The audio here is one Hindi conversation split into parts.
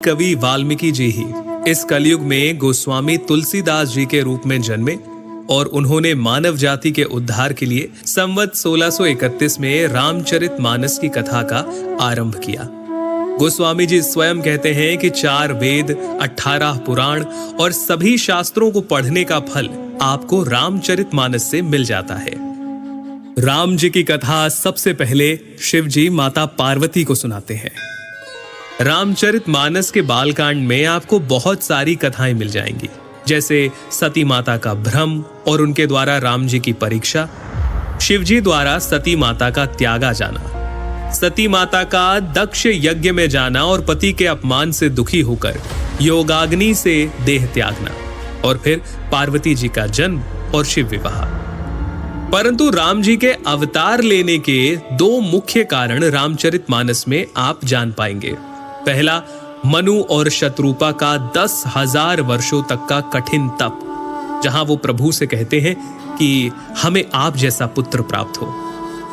कवि वाल्मीकि जी ही इस कलयुग में गोस्वामी तुलसीदास जी के रूप में जन्मे और उन्होंने मानव जाति के उद्धार के लिए संवत 1631 में रामचरितमानस की कथा का आरंभ किया। गोस्वामी जी स्वयं कहते हैं कि 4 वेद, 18 पुराण और सभी शास्त्रों को पढ़ने का फल आपको रामचरितमानस से मिल जाता है। राम जी की कथा सबसे पहले शिव जी माता पार्वती को सुनाते हैं। रामचरितमानस के बालकांड में आपको बहुत सारी कथाएं मिल जाएंगी, जैसे सती माता का भ्रम और उनके द्वारा राम जी की परीक्षा, शिवजी द्वारा सती माता का त्यागा जाना, सती माता का दक्ष यज्ञ में जाना और पति के अपमान से दुखी होकर योगाग्नि से देह त्यागना, और फिर पार्वती जी का जन्म और शिव विवाह। परंतु राम जी के अवतार लेने के 2 मुख्य कारण रामचरितमानस में आप जान पाएंगे। पहला, मनु और शत्रुपा का 10,000 वर्षों तक का कठिन तप, जहां वो प्रभु से कहते हैं कि हमें आप जैसा पुत्र प्राप्त हो,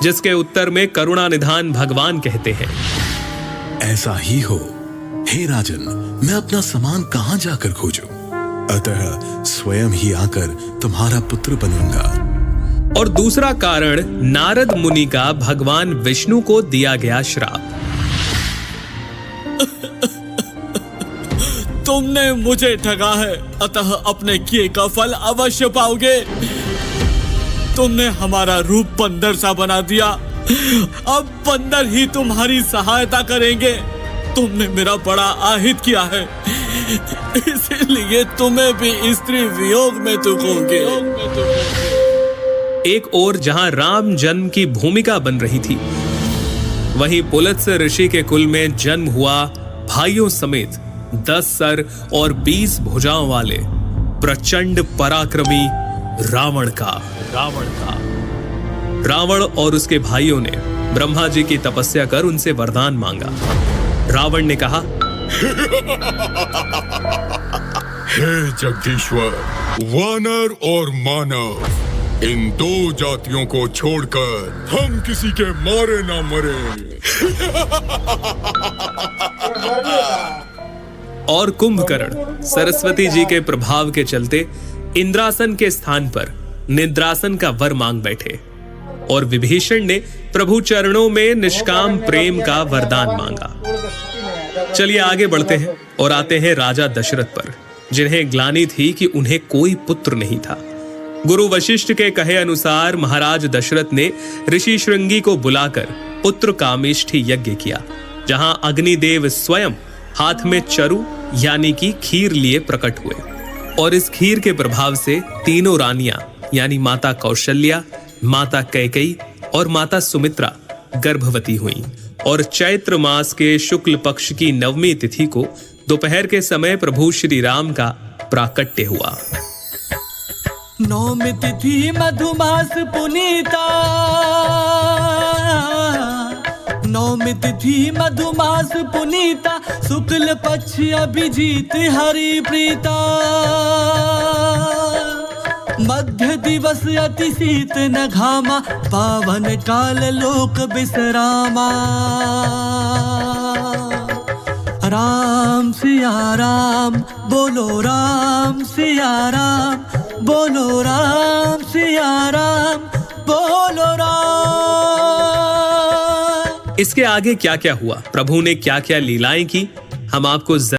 जिसके उत्तर में करुणा निधान भगवान कहते हैं, ऐसा ही हो हे राजन, मैं अपना समान कहां जाकर खोजूं? अतः स्वयं ही आकर तुम्हारा पुत्र बनूंगा। और दूसरा कारण नारद मुनि का भगवान विष्णु को दिया गया श्राप। तुमने मुझे ठगा है, अतः अपने किए का फल अवश्य पाओगे। तुमने हमारा रूप बंदर सा बना दिया, अब बंदर ही तुम्हारी सहायता करेंगे। तुमने मेरा बड़ा आहित किया है, इसीलिए तुम्हें भी स्त्री वियोग में दुखोगे। एक ओर जहां राम जन्म की भूमिका बन रही थी, वहीं पुलत्स्य ऋषि के कुल में जन्म हुआ भाइयों समेत 10 सर और 20 भुजाओं वाले प्रचंड पराक्रमी रावण और उसके भाइयों ने ब्रह्मा जी की तपस्या कर उनसे वरदान मांगा। रावण ने कहा, हे जगदीश्वर, वानर और मानव, इन 2 जातियों को छोड़कर हम किसी के मारे ना मरे। और कुंभकर्ण सरस्वती जी के प्रभाव के चलते इंद्रासन के स्थान पर निद्रासन का वर मांग बैठे, और विभीषण ने प्रभु चरणों में निष्काम प्रेम का वरदान मांगा। चलिए आगे बढ़ते हैं और आते हैं राजा दशरथ पर, जिन्हें ग्लानि थी कि उन्हें कोई पुत्र नहीं था। गुरु वशिष्ठ के कहे अनुसार महाराज दशरथ ने ऋषि श्रृंगी को बुलाकर पुत्र कामेष्ठी यज्ञ किया, जहां अग्निदेव स्वयं हाथ में चरु यानी कि खीर लिए प्रकट हुए, और इस खीर के प्रभाव से तीनों रानियां यानी माता कौशल्या, माता कैकेयी और माता सुमित्रा गर्भवती हुईं, और चैत्र मास के शुक्ल पक्ष की 9वीं तिथि को दोपहर के समय प्रभु श्री राम का प्राकट्य हुआ। 9वीं तिथि मधुमास पुनीता, 9वीं तिथि मधुमास पुनीता, शुक्ल पक्ष अभिजीत हरि प्रीता, मध्य दिवस अति शीत न घामा, पावन काल लोक विश्रामा। राम सिया राम बोलो, राम सिया राम बोलो, राम सिया राम बोलो राम। इसके आगे क्या क्या हुआ, प्रभु ने क्या क्या लीलाएं की, हम आपको